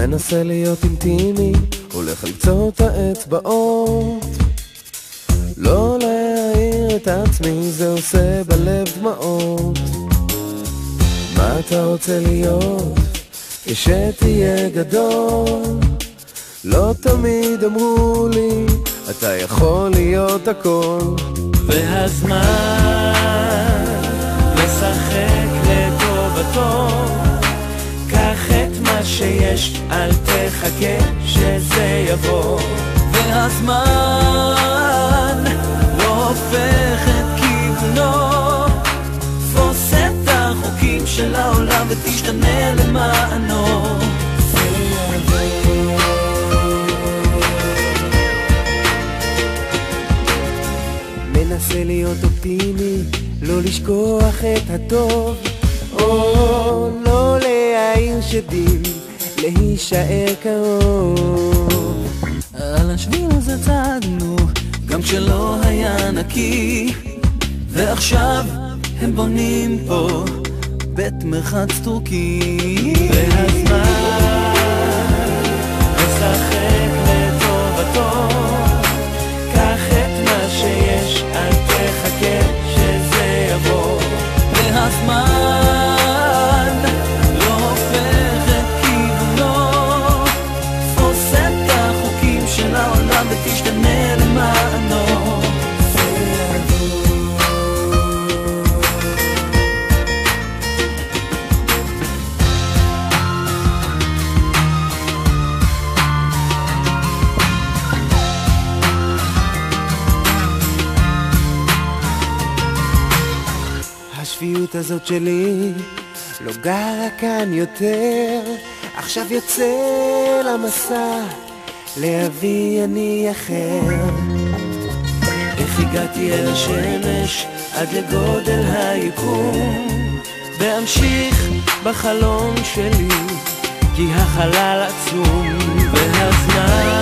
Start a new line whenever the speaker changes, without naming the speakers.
מנסה להיות אינטימי, הולך לקצור את האצבעות, לא להעיר את עצמי, זה עושה בלב דמעות. מה אתה רוצה להיות? כשתהיה גדול, לא תמיד אמרו לי אתה יכול להיות הכל.
והזמן משחק לטובתו, קח את מה שיש, אל תחכה שזה יבוא. והזמן לא הופך את כיוונו, תפוס את החוקים של העולם ותשתנה למענו.
מנסה להיות אופטימי, לא לשכוח את הטוב, או לא להעיר שדים, להישאר קרוב.
על השביל הזה צעדנו גם כשלא היה נקי, ועכשיו הם בונים פה בית מרחץ טורקי. והזמן משחק לטובתו, קח את מה שיש, אל תחכה שזה יבוא. והזמן לא הופך את כיוונו, תפוס את החוקים של העולם ותשתנה למענו.
השפיות הזאת שלי לא גרה כאן יותר, עכשיו יוצא למסע להביא אני אחר.
איך הגעתי אל השמש עד לגודל היקום, ואמשיך בחלום שלי כי החלל עצום. והזמן